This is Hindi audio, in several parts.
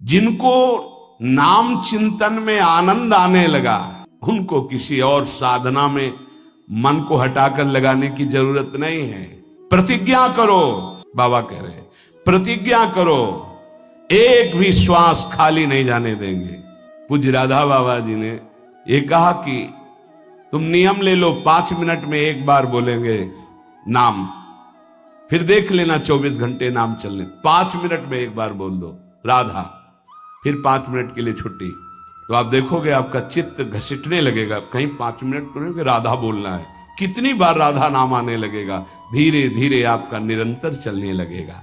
जिनको नाम चिंतन में आनंद आने लगा, उनको किसी और साधना में मन को हटाकर लगाने की जरूरत नहीं है। प्रतिज्ञा करो, बाबा कह रहे हैं, प्रतिज्ञा करो, एक भी श्वास खाली नहीं जाने देंगे। पूज्य राधा बाबा जी ने ये कहा कि तुम नियम ले लो, 5 मिनट में एक बार बोलेंगे नाम, फिर देख लेना 24 घंटे नाम चलने। 5 मिनट में एक बार बोल दो राधा, फिर 5 मिनट के लिए छुट्टी, तो आप देखोगे आपका चित्त घसीटने लगेगा। कहीं 5 मिनट तो नहीं कि राधा बोलना है, कितनी बार राधा नाम आने लगेगा। धीरे धीरे आपका निरंतर चलने लगेगा।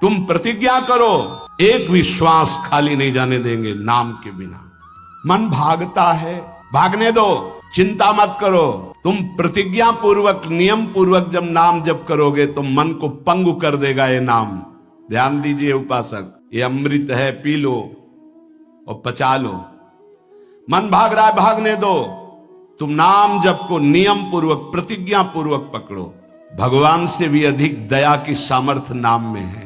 तुम प्रतिज्ञा करो, एक भी श्वास खाली नहीं जाने देंगे नाम के बिना। मन भागता है, भागने दो, चिंता मत करो। तुम प्रतिज्ञा पूर्वक, नियम पूर्वक जब नाम जप करोगे तो मन को पंगु कर देगा ये नाम। ध्यान दीजिए उपासक, ये अमृत है, पी लो और पचा लो। मन भाग रहा है, भागने दो। तुम नाम जप को नियम पूर्वक, प्रतिज्ञा पूर्वक पकड़ो। भगवान से भी अधिक दया की सामर्थ्य नाम में है।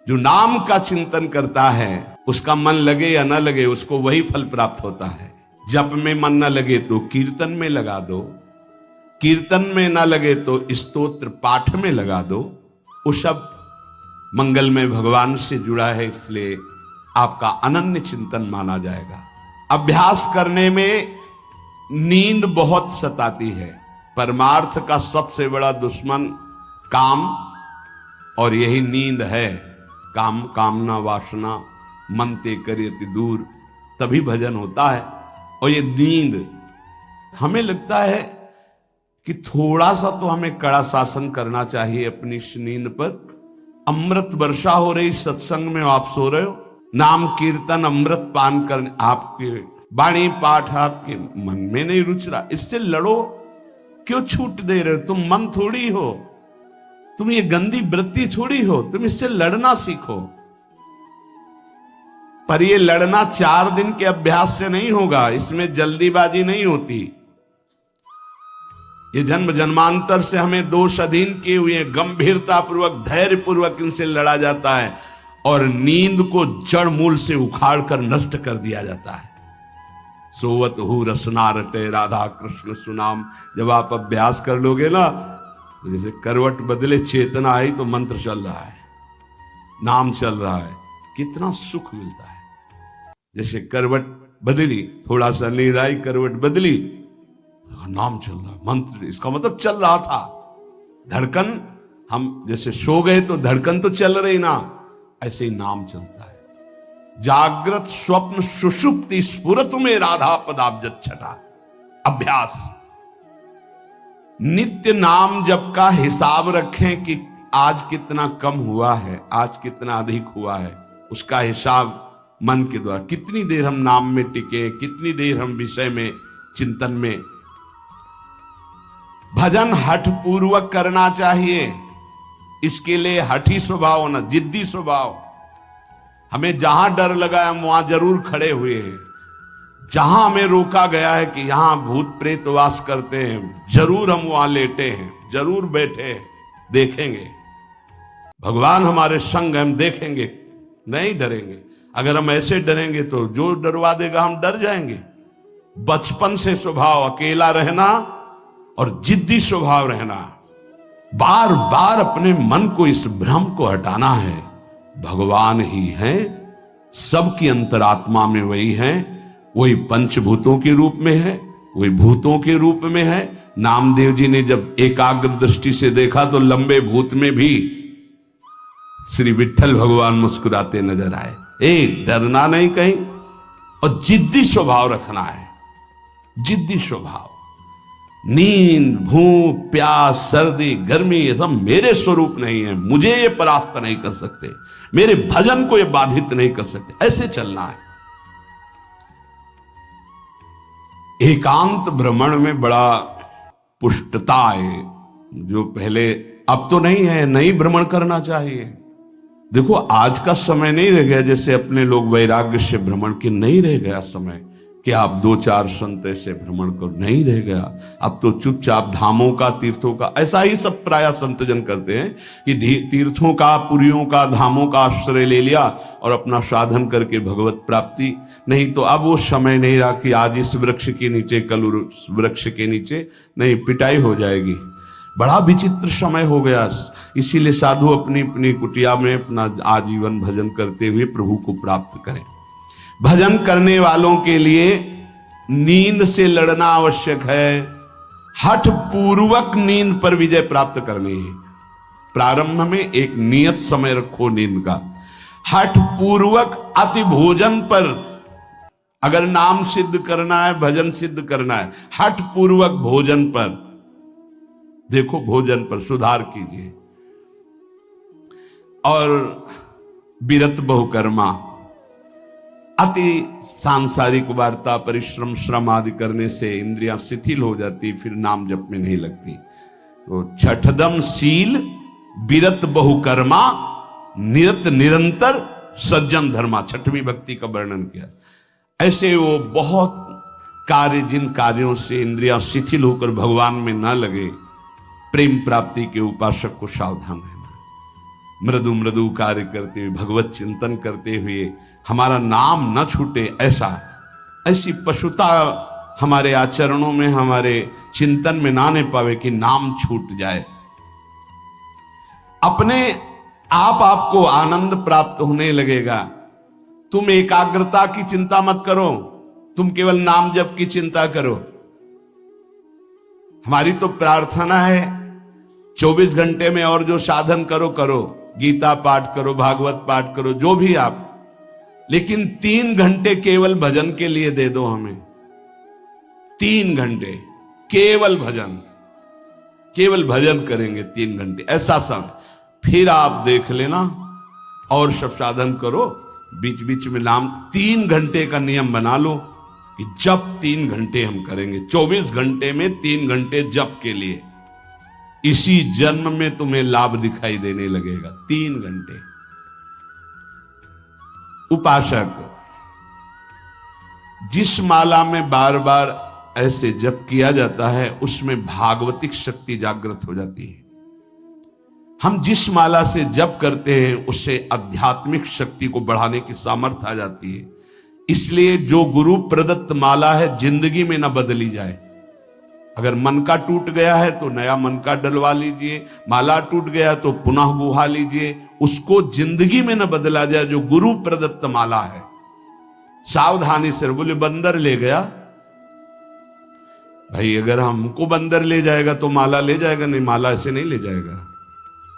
जो नाम का चिंतन करता है उसका मन लगे या न लगे, उसको वही फल प्राप्त होता है। जप में मन न लगे तो कीर्तन में लगा दो, कीर्तन में न लगे तो स्तोत्र पाठ में लगा दो। वो सब मंगल में भगवान से जुड़ा है, इसलिए आपका अनन्य चिंतन माना जाएगा। अभ्यास करने में नींद बहुत सताती है। परमार्थ का सबसे बड़ा दुश्मन काम, और यही नींद है। काम कामना वासना मनते करियति दूर, तभी भजन होता है। और ये नींद, हमें लगता है कि थोड़ा सा तो हमें कड़ा शासन करना चाहिए अपनी इस नींद पर। अमृत वर्षा हो रही सत्संग में, आप सो रहे हो, नाम कीर्तन अमृत पान करने, आपके वाणी पाठ आपके मन में नहीं रुच रहा, इससे लड़ो। क्यों छूट दे रहे हो? तुम मन थोड़ी हो, तुम ये गंदी वृत्ति थोड़ी हो, तुम इससे लड़ना सीखो। पर ये लड़ना 4 दिन के अभ्यास से नहीं होगा, इसमें जल्दीबाजी नहीं होती। ये जन्म जन्मांतर से हमें दोष अधीन किए हुए गंभीरता पूर्वक, धैर्य पूर्वक इनसे लड़ा जाता है और नींद को जड़ मूल से उखाड़ कर नष्ट कर दिया जाता है। सोवत हु रसना रटे राधा कृष्ण सुनाम। जब आप अभ्यास कर लोगे ना, जैसे करवट बदले चेतना आई तो मंत्र चल रहा है, नाम चल रहा है, कितना सुख मिलता है। जैसे करवट बदली, थोड़ा सा नींद आई, करवट बदली, नाम चल रहा है, मंत्र, इसका मतलब चल रहा था। धड़कन, हम जैसे सो गए तो धड़कन तो चल रही ना, ऐसे ही नाम चलता है। जागृत स्वप्न सुषुप्ति स्फुरत में राधा पदाब्ज छटा। अभ्यास, नित्य नाम जप का हिसाब रखें कि आज कितना कम हुआ है, आज कितना अधिक हुआ है, उसका हिसाब मन के द्वारा। कितनी देर हम नाम में टिके, कितनी देर हम विषय में, चिंतन में। भजन हठ पूर्वक करना चाहिए, इसके लिए हठी स्वभाव होना, जिद्दी स्वभाव। हमें जहां डर लगा है हम वहां जरूर खड़े हुए हैं। जहां हमें रोका गया है कि यहां भूत प्रेत वास करते हैं, जरूर हम वहां लेटे हैं, जरूर बैठे हैं, देखेंगे। भगवान हमारे संग, हम देखेंगे, नहीं डरेंगे। अगर हम ऐसे डरेंगे तो जो डरवा देगा हम डर जाएंगे। बचपन से स्वभाव अकेला रहना और जिद्दी स्वभाव रहना, बार बार अपने मन को, इस भ्रम को हटाना है। भगवान ही है, सबकी अंतरात्मा में वही है, वही पंचभूतों के रूप में है, वही भूतों के रूप में है। नामदेव जी ने जब एकाग्र दृष्टि से देखा तो लंबे भूत में भी श्री विठ्ठल भगवान मुस्कुराते नजर आए। डरना नहीं कहीं, और जिद्दी स्वभाव रखना है, जिद्दी स्वभाव। नींद, भूख, प्यास, सर्दी, गर्मी, ये सब मेरे स्वरूप नहीं है, मुझे ये परास्त नहीं कर सकते, मेरे भजन को ये बाधित नहीं कर सकते, ऐसे चलना है। एकांत भ्रमण में बड़ा पुष्टता है, जो पहले, अब तो नहीं है, नहीं भ्रमण करना चाहिए। देखो आज का समय नहीं रह गया जैसे अपने लोग वैराग्य से भ्रमण के, नहीं रह गया समय कि आप 2-4 संत ऐसे भ्रमण करो, नहीं रह गया। अब तो चुपचाप धामों का, तीर्थों का, ऐसा ही सब प्राय संतजन करते हैं कि तीर्थों का, पुरियों का, धामों का आश्रय ले लिया और अपना साधन करके भगवत प्राप्ति। नहीं तो अब वो समय नहीं रहा कि आज इस वृक्ष के नीचे, कल उस वृक्ष के नीचे, नहीं, पिटाई हो जाएगी। बड़ा विचित्र समय हो गया। इसीलिए साधु अपनी अपनी कुटिया में अपना आजीवन भजन करते हुए प्रभु को प्राप्त करें। भजन करने वालों के लिए नींद से लड़ना आवश्यक है। हठ पूर्वक नींद पर विजय प्राप्त करनी है। प्रारंभ में एक नियत समय रखो नींद का। हठ पूर्वक अति भोजन पर, अगर नाम सिद्ध करना है, भजन सिद्ध करना है, हठ पूर्वक भोजन पर, देखो भोजन पर सुधार कीजिए। और विरत बहुकर्मा, अति सांसारिक वार्ता, परिश्रम, श्रम आदि करने से इंद्रियां शिथिल हो जाती, फिर नाम जप में नहीं लगती। तो छठदम शील, विरत बहुकर्मा, निरत निरंतर, सज्जन धर्मा, छठवीं भक्ति का वर्णन किया। ऐसे वो बहुत कार्य, जिन कार्यों से इंद्रियां शिथिल होकर भगवान में न लगे, प्रेम प्राप्ति के उपासक को सावधान रहना। मृदु मृदु कार्य करते हुए, भगवत चिंतन करते हुए हमारा नाम न छूटे, ऐसी पशुता हमारे आचरणों में, हमारे चिंतन में ना आने पावे कि नाम छूट जाए। अपने आप आपको आनंद प्राप्त होने लगेगा। तुम एकाग्रता की चिंता मत करो, तुम केवल नाम जप की चिंता करो। हमारी तो प्रार्थना है 24 घंटे में और जो साधन करो करो, गीता पाठ करो, भागवत पाठ करो, जो भी आप, लेकिन 3 घंटे केवल भजन के लिए दे दो हमें। 3 घंटे केवल भजन, केवल भजन करेंगे 3 घंटे, ऐसा समय। फिर आप देख लेना और सब साधन करो, बीच बीच में नाम। 3 घंटे का नियम बना लो कि जप 3 घंटे हम करेंगे। 24 घंटे में 3 घंटे जप के लिए, इसी जन्म में तुम्हें लाभ दिखाई देने लगेगा। 3 घंटे। उपासक जिस माला में बार बार ऐसे जप किया जाता है, उसमें भागवतिक शक्ति जागृत हो जाती है। हम जिस माला से जप करते हैं, उससे आध्यात्मिक शक्ति को बढ़ाने की सामर्थ्य आ जाती है। इसलिए जो गुरु प्रदत्त माला है, जिंदगी में ना बदली जाए। अगर मन का टूट गया है तो नया मन का डलवा लीजिए, माला टूट गया तो पुनः गुहा लीजिए, उसको जिंदगी में न बदला जाए। जो गुरु प्रदत्त माला है, सावधानी से। बोले बंदर ले गया, भाई अगर हमको बंदर ले जाएगा तो माला ले जाएगा? नहीं, माला ऐसे नहीं ले जाएगा,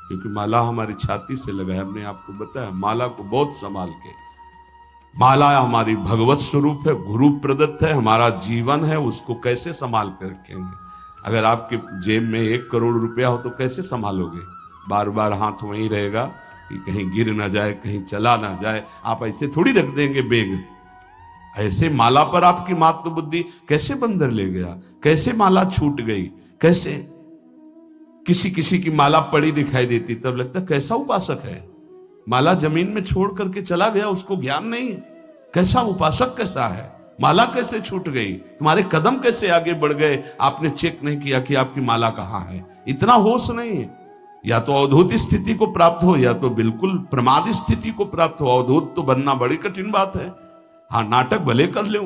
क्योंकि माला हमारी छाती से लगा है। हमने आपको बताया, माला को बहुत संभाल के। माला हमारी भगवत स्वरूप है, गुरु प्रदत्त है, हमारा जीवन है, उसको कैसे संभाल कर रखेंगे? अगर आपके जेब में 1 करोड़ रुपया हो तो कैसे संभालोगे? बार बार हाथ वहीं रहेगा कि कहीं गिर ना जाए, कहीं चला ना जाए। आप ऐसे थोड़ी रख देंगे बेग। ऐसे माला पर आपकी मात्र बुद्धि। कैसे बंदर ले गया, कैसे माला छूट गई, कैसे? किसी किसी की माला पड़ी दिखाई देती, तब लगता कैसा उपासक है। माला जमीन में छोड़ करके चला गया, उसको ज्ञान नहीं है। कैसा उपासक, कैसा है? माला कैसे छूट गई? तुम्हारे कदम कैसे आगे बढ़ गए? आपने चेक नहीं किया कि आपकी माला कहां है। इतना होश नहीं है। या तो अवधूत स्थिति को प्राप्त हो, या तो बिल्कुल प्रमाद स्थिति को प्राप्त हो। अवधूत तो बनना बड़ी कठिन बात है। हाँ, नाटक भले कर ले।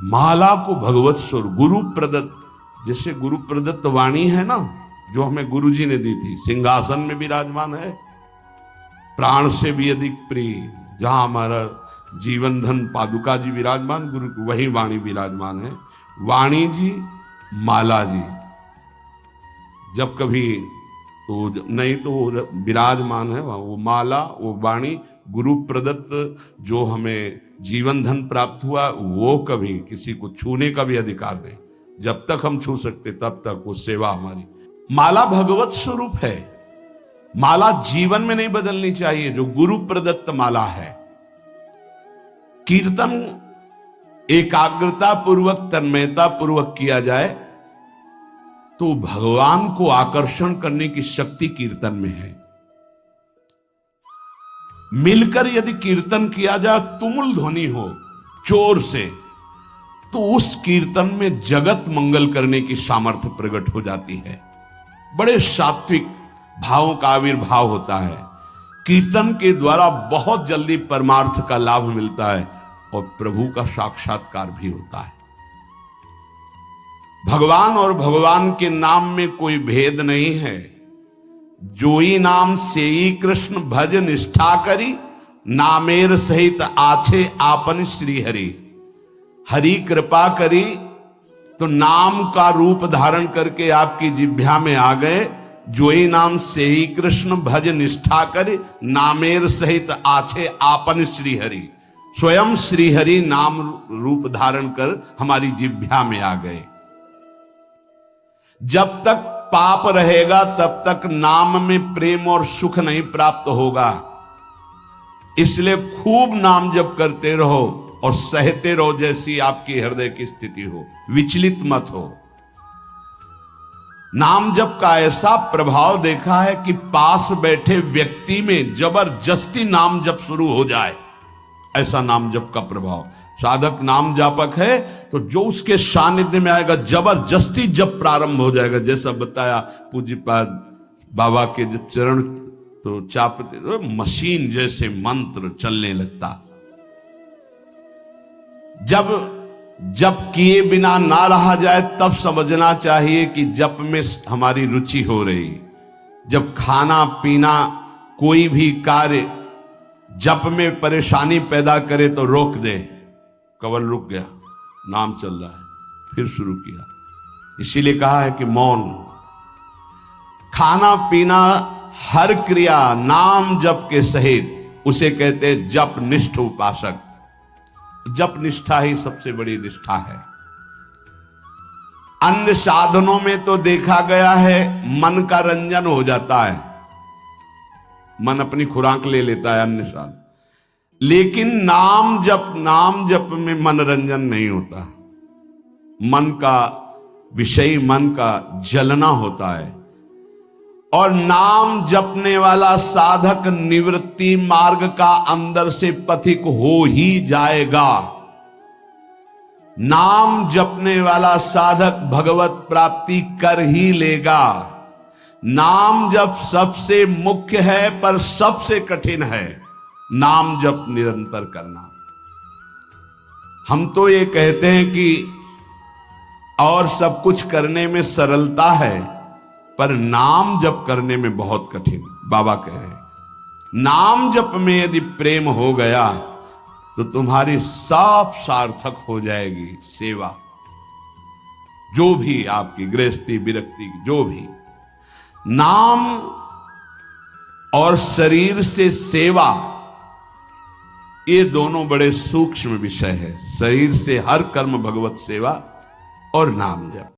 माला को भगवत स्वरूप, गुरु प्रदत्त, जैसे गुरु प्रदत्त वाणी है ना, जो हमें गुरु जी ने दी थी, सिंहासन में विराजमान है, प्राण से भी अधिक प्रिय। जहां हमारा जीवन धन पादुका जी विराजमान, गुरु वही वाणी विराजमान है। वाणी जी, माला जी, जब कभी तो नहीं तो विराजमान है वो माला, वो वाणी, गुरु प्रदत्त जो हमें जीवन धन प्राप्त हुआ, वो कभी किसी को छूने का भी अधिकार नहीं। जब तक हम छू सकते तब तक वो सेवा हमारी। माला भगवत स्वरूप है। माला जीवन में नहीं बदलनी चाहिए, जो गुरु प्रदत्त माला है। कीर्तन एकाग्रता पूर्वक, तन्मयता पूर्वक किया जाए तो भगवान को आकर्षण करने की शक्ति कीर्तन में है। मिलकर यदि कीर्तन किया जाए, तुमुल ध्वनि हो, जोर से, तो उस कीर्तन में जगत मंगल करने की सामर्थ्य प्रकट हो जाती है। बड़े सात्विक भावों का आविर्भाव होता है। कीर्तन के द्वारा बहुत जल्दी परमार्थ का लाभ मिलता है और प्रभु का साक्षात्कार भी होता है। भगवान और भगवान के नाम में कोई भेद नहीं है। जोई नाम सेई कृष्ण भज निष्ठा करी, नामेर सहित आछे आपन श्री हरि। हरि कृपा करी तो नाम का रूप धारण करके आपकी जिह्वा में आ गए। जोई नाम सेई कृष्ण भज निष्ठा करी, नामेर सहित आछे आपन श्री हरि। स्वयं श्री हरि नाम रूप धारण कर हमारी जिह्वा में आ गए। जब तक पाप रहेगा तब तक नाम में प्रेम और सुख नहीं प्राप्त होगा। इसलिए खूब नाम जप करते रहो और सहते रहो, जैसी आपकी हृदय की स्थिति हो, विचलित मत हो। नाम जप का ऐसा प्रभाव देखा है कि पास बैठे व्यक्ति में जबरदस्ती नाम जप शुरू हो जाए, ऐसा नाम जप का प्रभाव। साधक नाम जापक है तो जो उसके सानिध्य में आएगा जबरदस्ती जब प्रारंभ हो जाएगा। जैसा बताया पूज्यपाद बाबा के जब चरण तो चापते तो मशीन जैसे मंत्र चलने लगता। जब किए बिना ना रहा जाए तब समझना चाहिए कि जप में हमारी रुचि हो रही। जब खाना पीना कोई भी कार्य जप में परेशानी पैदा करे तो रोक दे। कवल रुक गया, नाम चल रहा है, फिर शुरू किया। इसीलिए कहा है कि मौन। खाना पीना हर क्रिया नाम जप के सहित, उसे कहते जप निष्ठ उपासक। जप निष्ठा ही सबसे बड़ी निष्ठा है। अन्य साधनों में तो देखा गया है मन का रंजन हो जाता है, मन अपनी खुराक ले लेता है अन्य साधन। लेकिन नाम जप में मनोरंजन नहीं होता। मन का विषय, मन का जलना होता है। और नाम जपने वाला साधक निवृत्ति मार्ग का अंदर से पथिक हो ही जाएगा। नाम जपने वाला साधक भगवत प्राप्ति कर ही लेगा। नाम जप सबसे मुख्य है पर सबसे कठिन है नाम जप निरंतर करना। हम तो ये कहते हैं कि और सब कुछ करने में सरलता है, पर नाम जप करने में बहुत कठिन। बाबा कह रहे हैं नाम जप में यदि प्रेम हो गया तो तुम्हारी सब सार्थक हो जाएगी सेवा। जो भी आपकी गृहस्थी विरक्ति, जो भी नाम और शरीर से सेवा, ये दोनों बड़े सूक्ष्म विषय है। शरीर से हर कर्म भगवत सेवा और नाम जप।